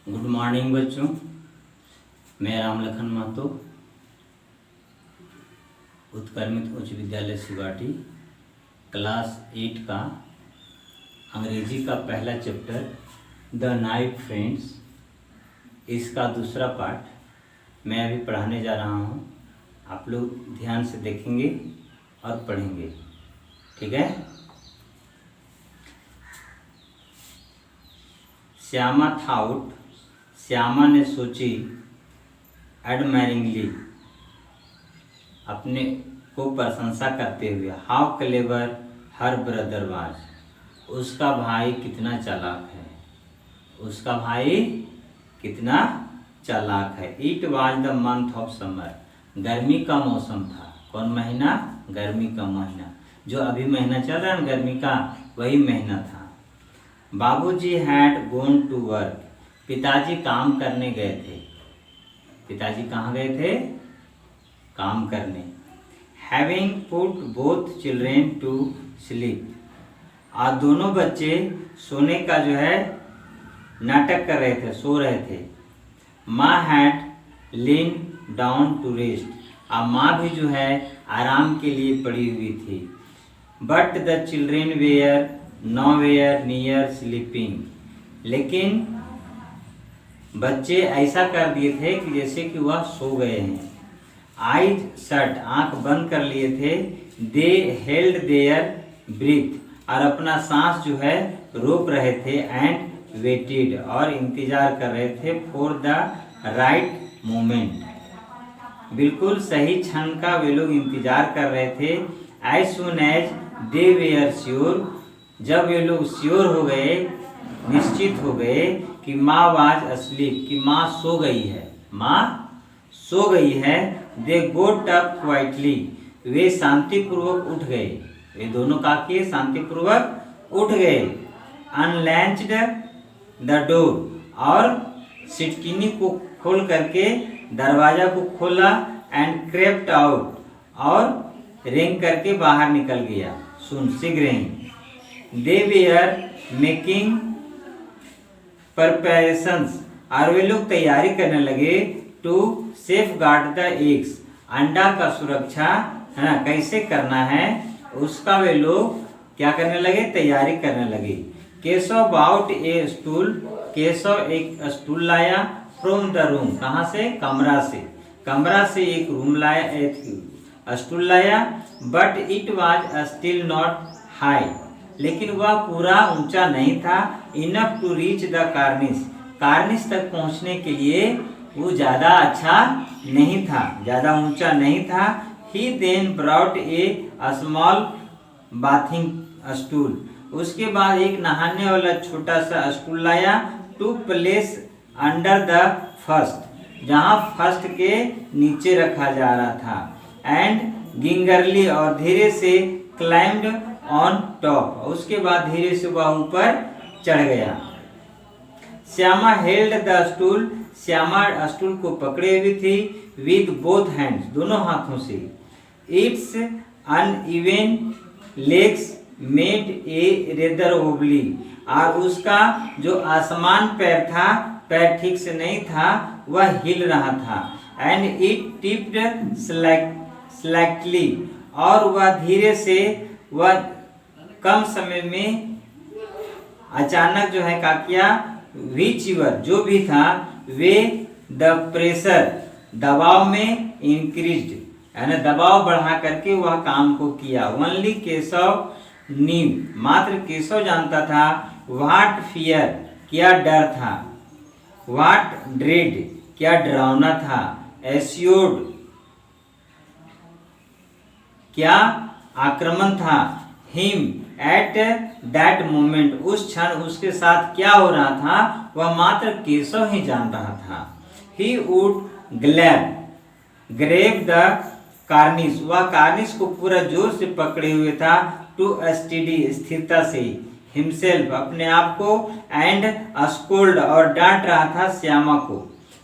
Good morning बच्चों। मैं रामलखन महतो, उत्क्रमित उच्च विद्यालय सिवाटी, क्लास 8 का अंग्रेजी का पहला चैप्टर द नाइट फ्रेंड्स, इसका दूसरा पार्ट मैं अभी पढ़ाने जा रहा हूँ। आप लोग ध्यान से देखेंगे और पढ़ेंगे, ठीक है। श्यामा थाउट, श्यामा ने सोची, एडमायरिंगली, अपने को प्रशंसा करते हुए, how clever her brother was, उसका भाई कितना चालाक है, उसका भाई कितना चालाक है। It was the month of summer, गर्मी का मौसम था। कौन महीना? गर्मी का महीना, जो अभी महीना चल रहा है ना गर्मी का, वही महीना था। बाबूजी हैड गोन टू वर्क, पिताजी काम करने गए थे। पिताजी कहाँ गए थे? काम करने। Having put both children to sleep, और दोनों बच्चे सोने का जो है नाटक कर रहे थे, सो रहे थे। माँ had lean down to rest, और माँ भी जो है आराम के लिए पड़ी हुई थी। But the children were nowhere near sleeping, लेकिन बच्चे ऐसा कर दिए थे कि जैसे कि वह सो गए हैं। आइज शट, आंख बंद कर लिए थे। दे हेल्ड देयर ब्रीथ, और अपना सांस जो है रोक रहे थे। एंड वेटेड, और इंतजार कर रहे थे। फॉर द राइट मोमेंट, बिल्कुल सही क्षण का वे लोग इंतजार कर रहे थे। As soon as they were sure, जब वे लोग श्योर हो गए, निश्चित हो गए कि माँ वाज अस्लीप, कि माँ सो गई है, माँ सो गई है। दे गोट अप क्वाइटली, वे शांतिपूर्वक उठ गए। वे दोनों का किए, शांतिपूर्वक उठ गए। अनलैंच्ड द डोर, और सिटकिनी को खोल करके दरवाजा को खोला। एंड क्रेप्ट आउट, और रेंग करके बाहर निकल गया। सुन शीघ्र। दे वेयर मेकिंग प्रिपरेशंस, और वे लोग तैयारी करने लगे। To safeguard the eggs, अंडा का सुरक्षा है ना कैसे करना है, उसका वे लोग क्या करने लगे? तैयारी करने लगे। Keshav brought a stool, Keshav एक स्टूल लाया। फ्रॉम द रूम, कहाँ से? कमरा से। कमरा से एक रूम लाया, एक स्टूल लाया। But it was still not high, लेकिन वह पूरा ऊंचा नहीं था। Enough to reach the cornice, cornice तक पहुंचने के लिए वो ज़्यादा अच्छा नहीं था, ज़्यादा ऊंचा नहीं था। He then brought a small bathing stool, उसके बाद एक नहाने वाला छोटा सा स्टूल लाया। To place under the first, जहाँ फर्स्ट के नीचे रखा जा रहा था। एंड गिंगरली, और धीरे से क्लाइम्ड ऑन टॉप, उसके बाद धीरे से वह ऊपर चढ़ गया। Shyama held the stool, Shyama stool को पकड़े हुई थी। विद बोथ हैंड्स, दोनों हाथों से। Its uneven legs made a rather wobbly, और उसका जो आसमान पैर था, पैर ठीक से नहीं था, वह हिल रहा था। एंड इट टिप्ड स्लाइटली, और वह धीरे से, वह कम समय में अचानक जो है क्या किया? व्हिचएवर, जो भी था, वे द प्रेशर, दबाव में इंक्रीज्ड, यानी दबाव बढ़ा करके वह काम को किया। ओनली केशव न्यू, मात्र केशव जानता था। व्हाट फियर, क्या डर था। व्हाट ड्रेड, क्या डरावना था। एश्योर्ड, क्या आक्रमण था। हिम एट दैट मोमेंट, उस क्षण उसके साथ क्या हो रहा था, वह मात्र केशव ही जान रहा था। He would grab the Cornish, वह कार्निश को पूरा जोर से पकड़े हुए था। टू स्टडी, स्थिरता से। हिमसेल्फ, अपने आप को। एंड स्कोल्ड, और डांट रहा था श्यामा को,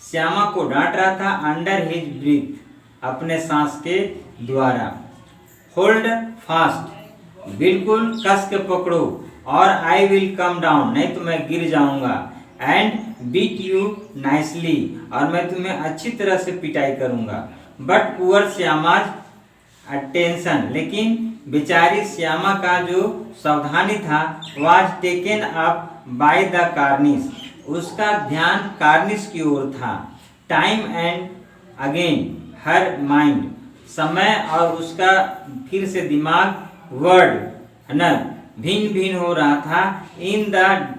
श्यामा को डांट रहा था। अंडर हिज ब्रीथ, अपने सांस के द्वारा। होल्ड फास्ट, बिल्कुल कस के पकड़ो। और आई विल कम डाउन, नहीं तो मैं गिर जाऊंगा। एंड बीट यू नाइसली, और मैं तुम्हें अच्छी तरह से पिटाई करूंगा। बट पुअर श्यामाज अटेंशन, लेकिन बेचारी श्यामा का जो सावधानी था, was taken up by the Cornish, उसका ध्यान कार्निश की ओर था। Time and again her mind, समय और उसका फिर से दिमाग, वर्ड है ना, भिन्न भिन्न हो रहा था। इन द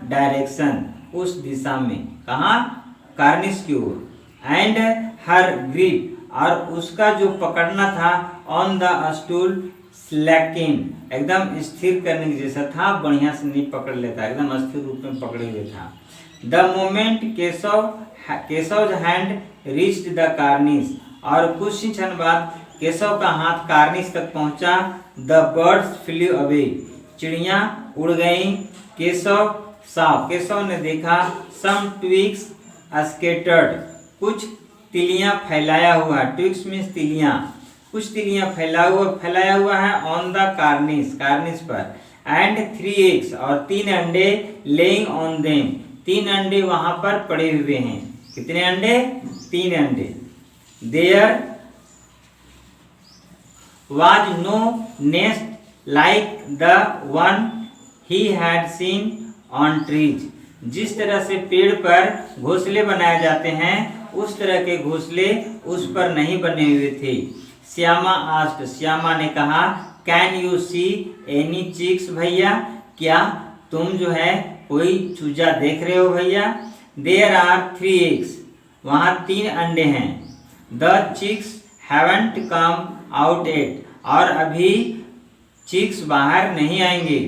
डायरेक्शन, उस दिशा में, कहाँ, कार्निश की ओर। एंड हर ग्रिप, और उसका जो पकड़ना था, ऑन द स्टूल स्लैकिन, एकदम स्थिर करने के जैसा था, बढ़िया से नहीं पकड़ लेता, एकदम स्थिर रूप में पकड़े हुए था। The moment Keshav hand reached the Cornish, और कुछ ही क्षण बाद केशव का हाथ कार्निश तक पहुंचा। द बर्ड्स फ्लू अवे, चिड़िया उड़ गई। केशव ने देखा, सम ट्विग्स स्कैटर्ड, कुछ तिलियां फैलाया हुआ, ट्विग्स मीन्स तिलियां, कुछ तिलियां फैलाया हुआ है ऑन द कार्निश पर। एंड 3 eggs, और 3 अंडे, लेइंग ऑन देम, 3 अंडे वहां पर पड़े हुए हैं। कितने अंडे? 3 अंडे। There was no nest like the one he had seen on trees, जिस तरह से पेड़ पर घोंसले बनाए जाते हैं, उस तरह के घोंसले उस पर नहीं बने हुए थे। श्यामा ने कहा, can you see any chicks भैया, क्या तुम जो है कोई चूजा देख रहे हो भैया? देयर आर 3 eggs, वहाँ 3 अंडे हैं। The chicks haven't come out yet, और अभी चिक्स बाहर नहीं आएंगे।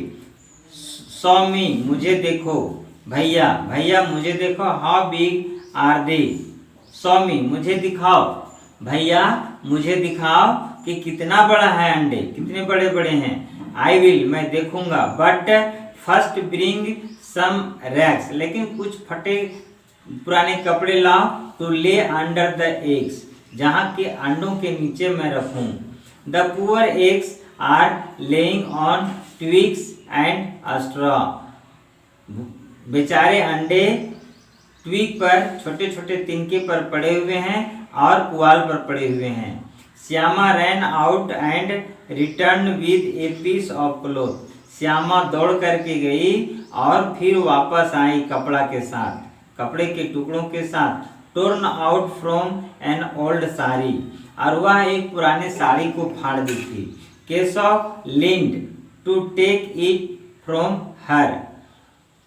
सॉ मी, मुझे देखो भैया मुझे देखो। How big are they, show me, मुझे दिखाओ भैया, मुझे दिखाओ कि कितना बड़ा है अंडे, कितने बड़े बड़े हैं। आई विल, मैं देखूंगा। But first bring some rags, लेकिन कुछ फटे पुराने कपड़े लाओ, टू ले अंडर द एग्स, जहाँ के अंडों के नीचे मैं रखूं। The poor eggs are lying on twigs and straw, बेचारे अंडे ट्विग पर, छोटे छोटे तिनके पर पड़े हुए हैं और पुआल पर पड़े हुए हैं। Shyama ran out and return with a piece of cloth, Shyama दौड़ करके गई और फिर वापस आई कपड़ा के साथ, कपड़े के टुकड़ों के साथ। Torn out from an old sari, और वह एक पुराने साड़ी को फाड़ दी थी। Keshav leaned to take it from her,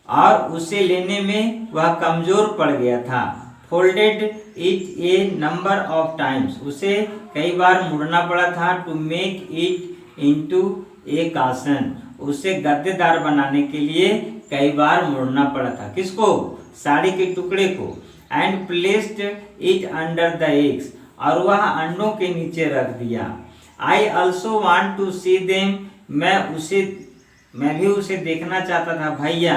और उसे लेने में वह कमजोर पड़ गया था। Folded it a number of times, उसे कई बार मुड़ना पड़ा था। To make it into a cushion, उसे गद्देदार बनाने के लिए कई बार मुड़ना पड़ा था। किसको? साड़ी के टुकड़े को। And placed it under the eggs, और वह अंडों के नीचे रख दिया। I also want to see them, मैं भी उसे देखना चाहता था भैया।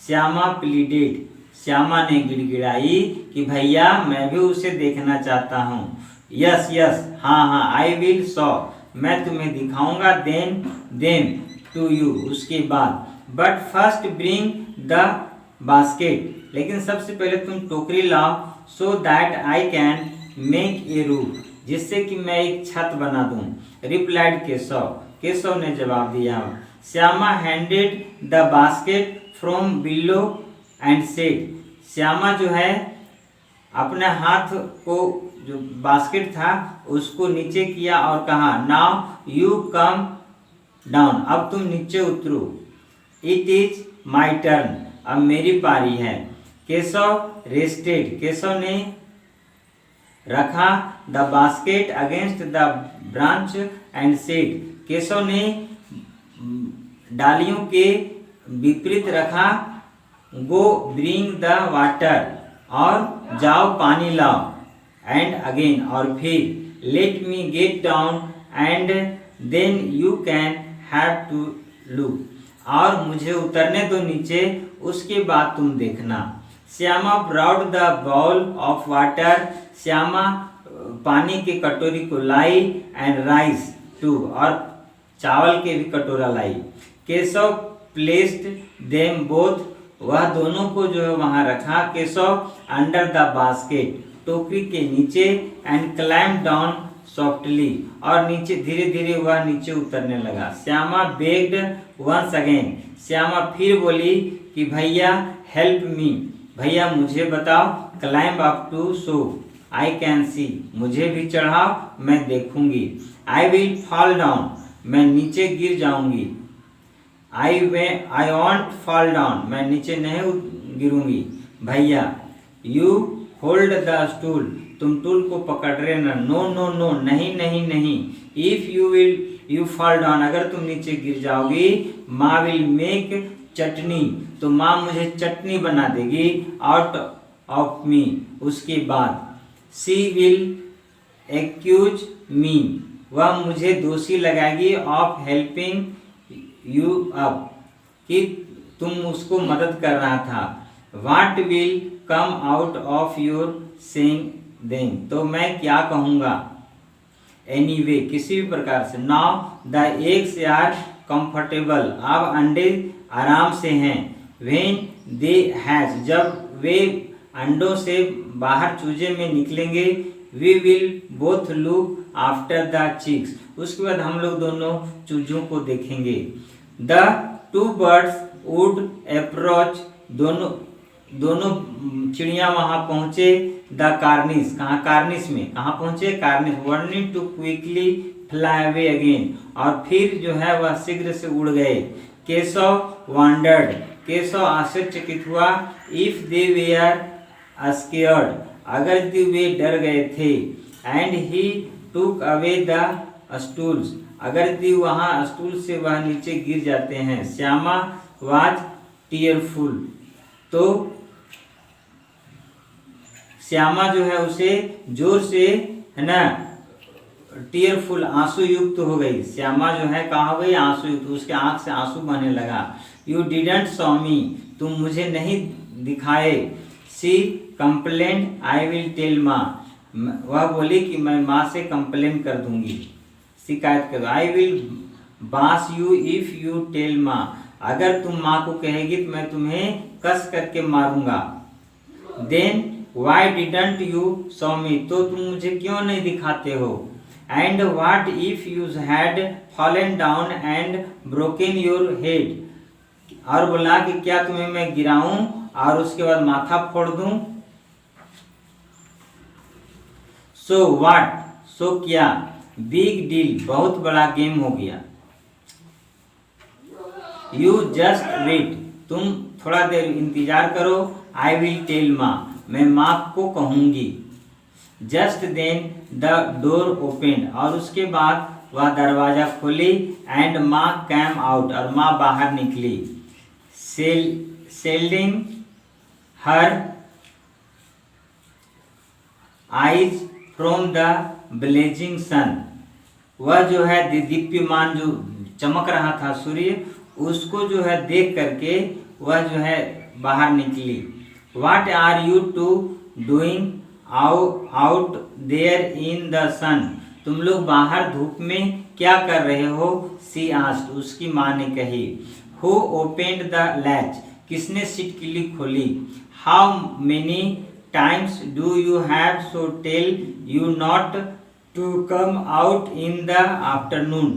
श्यामा प्लीडेड, श्यामा ने गिड़गिड़ाई कि भैया मैं भी उसे देखना चाहता हूँ। यस यस, हाँ, आई विल सो, मैं तुम्हें दिखाऊंगा। देम टू यू, उसके बाद। But first bring the basket, लेकिन सबसे पहले तुम टोकरी लाओ। So that I can make a roof, जिससे कि मैं एक छत बना दूं। रिप्लाइड केशव ने जवाब दिया। Shyama handed the basket from below and said, Shyama जो है अपने हाथ को, जो बास्केट था उसको नीचे किया और कहा, नाउ यू कम डाउन, अब तुम नीचे उतरो। इट इज माई टर्न, अब मेरी पारी है। केशव रेस्टेड, केशव ने रखा the basket against the branch and said, Keshav ने डालियों के विपरीत रखा। गो ब्रिंग द वाटर, और जाओ पानी लाओ। एंड अगेन, और फिर। Let me get down and then you can have to look, और मुझे उतरने दो नीचे, उसके बाद तुम देखना। Shyama brought the bowl of water, Shyama पानी के कटोरी को लाई। एंड राइस टू, और चावल के भी कटोरा लाई। केशव प्लेस्ड देम बोथ वह दोनों को जो है वहां रखा। केशव अंडर द बास्केट, टोकरी के नीचे, एंड क्लाइम डाउन सॉफ्टली, और नीचे धीरे धीरे वह नीचे उतरने लगा। Shyama begged once again, Shyama फिर बोली कि भैया हेल्प मी, भैया मुझे बताओ। Climb up too so I can see, मुझे भी चढ़ाओ मैं देखूंगी। आई विल फॉल डाउन, मैं नीचे गिर जाऊंगी। आई वॉन्ट फॉल डाउन, मैं नीचे नहीं गिरूंगी। भैया यू होल्ड द स्टूल, तुम टूल को पकड़ रहे ना। नो नो नो, नहीं नहीं नहीं। इफ यू फॉल डाउन, अगर तुम नीचे गिर जाओगी, माँ विल मेक चटनी, तो माँ मुझे चटनी बना देगी आउट ऑफ मी। उसके बाद शी विल एक्यूज मी, वह मुझे दोषी लगाएगी ऑफ हेल्पिंग यू अप, कि तुम उसको मदद कर रहा था। What will come out of your saying then, तो मैं क्या कहूँगा। एनीवे, किसी भी प्रकार से। Now the eggs are comfortable, अब अंडे आराम से हैं। व्हेन दे हैच, जब वे अंडों से बाहर चूजे में निकलेंगे। We will both look after the chicks, उसके बाद हम लोग दोनों चूजों को देखेंगे। The two birds would approach, दोनों चिड़िया वहां पहुंचे। द कार्निस, कहाँ कार्निस में, कहाँ पहुंचे cornice. Wanting to quickly fly away again, और फिर जो है वह शीघ्र से उड़ गए। केशव वंडर्ड, केशव आश्चर्यचकित हुआ। इफ दे वेयर स्केयर्ड, अगर वे डर गए थे। एंड ही टूक अवे द स्टूल्स, अगर वहाँ स्टूल से वह नीचे गिर जाते हैं। श्यामा वाज टीयरफुल, तो श्यामा जो है उसे जोर से, है ना, टीयरफुल, आंसू युक्त हो गई। श्यामा जो है कहाँ हो गई, आंसू युक्त, उसके आंख से आंसू बहने लगा। यू डिडंट सॉ मी, तुम मुझे नहीं दिखाए। She complained I will tell माँ, वह बोली कि मैं माँ से कंप्लेन कर दूंगी, शिकायत कर। आई विल बास यू इफ यू टेल माँ, अगर तुम माँ को कहेगी तो मैं तुम्हें कस करके मारूंगा। Then why didn't you show me, तो तुम मुझे क्यों नहीं दिखाते हो। And what if you had fallen down and broken your head, और बोला कि क्या तुम्हें मैं गिराऊं और उसके बाद माथा फोड़ दूं। सो व्हाट, सो क्या, बिग डील, बहुत बड़ा गेम हो गया। यू जस्ट वेट, तुम थोड़ा देर इंतजार करो। आई विल टेल माँ, मैं माँ को कहूंगी। Just then the door open, और उसके बाद वह दरवाजा खोली। एंड माँ कैम आउट, और माँ बाहर निकली। Shielding her eyes from the blazing sun, वह जो है दीप्यमान जो चमक रहा था सूर्य, उसको जो है देख करके वह जो है बाहर निकली। What are you two doing out there in the sun, तुम लोग बाहर धूप में क्या कर रहे हो। सी आस्क्ड, उसकी माँ ने कही। हु ओपेंड द लैच, किसने सिटकिली खोली। How many times do you have so tell you not to come out in the afternoon,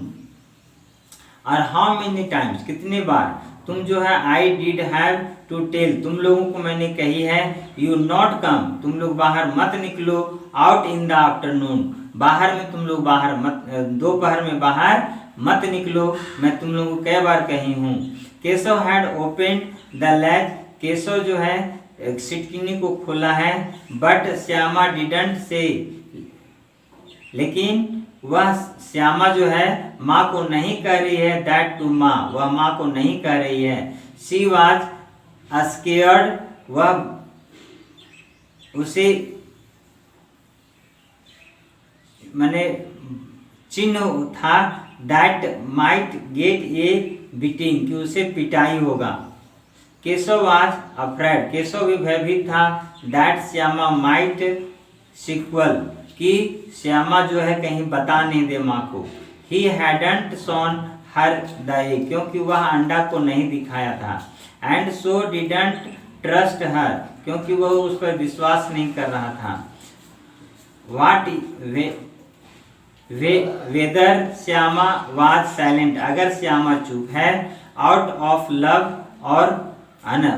और हाउ मेनी टाइम्स, कितने बार, तुम जो है I did have to tell, तुम लोगों को मैंने कही है। यू नॉट कम, तुम लोग बाहर मत निकलो। आउट इन द आफ्टरनून, बाहर में तुम लोग बाहर मत, दोपहर में बाहर मत निकलो, मैं तुम लोगों को कई बार कही हूँ। Keshav had opened the latch, Keshav जो है सिटकिनी को खोला है। बट श्यामा डिडंट से, लेकिन वह श्यामा जो है माँ को नहीं कह रही है। दैट टू माँ, वह माँ को नहीं कह रही है। शी वाज स्केयर्ड, वह उसे माने चिन्ह था। That might get A beating, कि उसे पिटाई होगा। केशव वाज अफ्रेड, केशव भी भयभीत था। दैट श्यामा माइट सिक्वल, कि श्यामा जो है कहीं बता नहीं दे माँ को। He hadn't shown her the egg, क्योंकि वह अंडा को नहीं दिखाया था। And so didn't trust her, क्योंकि वह उस पर विश्वास नहीं कर रहा था। What whether Shyama was silent, अगर श्यामा चुप है, आउट ऑफ लव, और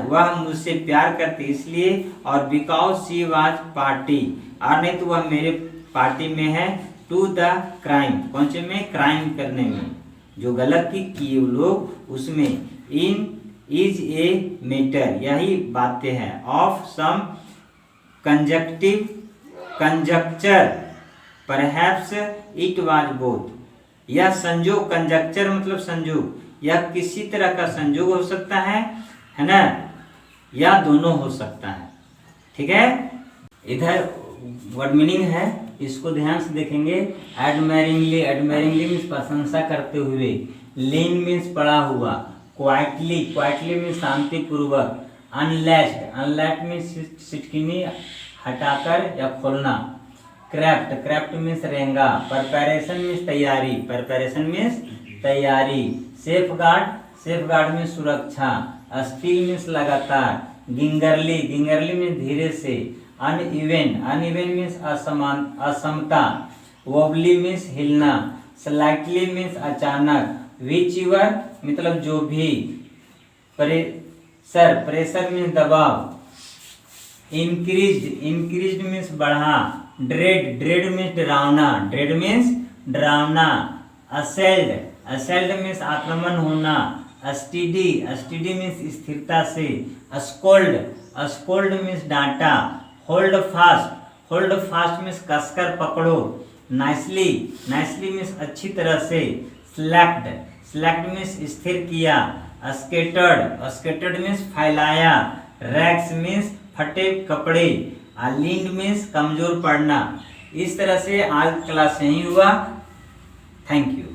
वह मुझसे प्यार करती इसलिए, और बिकॉज शी वाज पार्टी, और नहीं तो वह मेरे पार्टी में है, टू द क्राइम, कौन से में, क्राइम करने में, जो गलत किए लोग उसमें, इन इज ए मैटर, यही बातें हैं, of some conjecture perhaps it was both, यह संजोग, कंजक्चर मतलब संजोग, यह किसी तरह का संजोग हो सकता है ना, या दोनों हो सकता है। ठीक है, इधर वर्ड मीनिंग है, इसको ध्यान से देखेंगे। एडमायरिंगली, एडमायरिंगली मीन्स प्रशंसा करते हुए, लीन मीन्स पड़ा हुआ, क्वाइटली, क्वाइटली मीन्स शांति पूर्वक, अनलैस्ड, अनलैस्ड मीन्स सिटकिनी हटाकर या खोलना, क्राफ्ट, क्राफ्ट मीन्स रेंगा, प्रिपरेशन मीन्स तैयारी, प्रिपरेशन मीन्स तैयारी, सेफगार्ड, सेफगार्ड मीन्स सुरक्षा, स्टिल मीन्स लगातार, गिंगरली, गिंगरली मीन्स धीरे से, अनइवन, अनइवन मीन्स असमता, वोबली मीन्स हिलना, स्लाइटली मीन्स अचानक, विच यूर मतलब जो भी, प्रेशर, प्रेशर मीन्स दबाव, इंक्रीज्ड, इंक्रीज्ड मीन्स बढ़ा, ड्रेड, ड्रेड मीन्स डरावना, ड्रेड मीन्स डरावना, असेल्ड, असेल्ड मीन्स आक्रमण होना, स्टीडी, स्टीडी मीन्स स्थिरता से, स्कोल्ड, स्कोल्ड मीन्स डांटा, hold fast, hold fast means कसकर पकड़ो, नाइसली, नाइसली मीन्स अच्छी तरह से, स्लैक्ड, स्लैक्ड मीन्स स्थिर किया, स्केटर्ड, स्केटर्ड मीन्स फैलाया, रैक्स मीन्स फटे कपड़े, लीन मीन्स कमजोर पड़ना। इस तरह से आज क्लास यही हुआ। Thank you.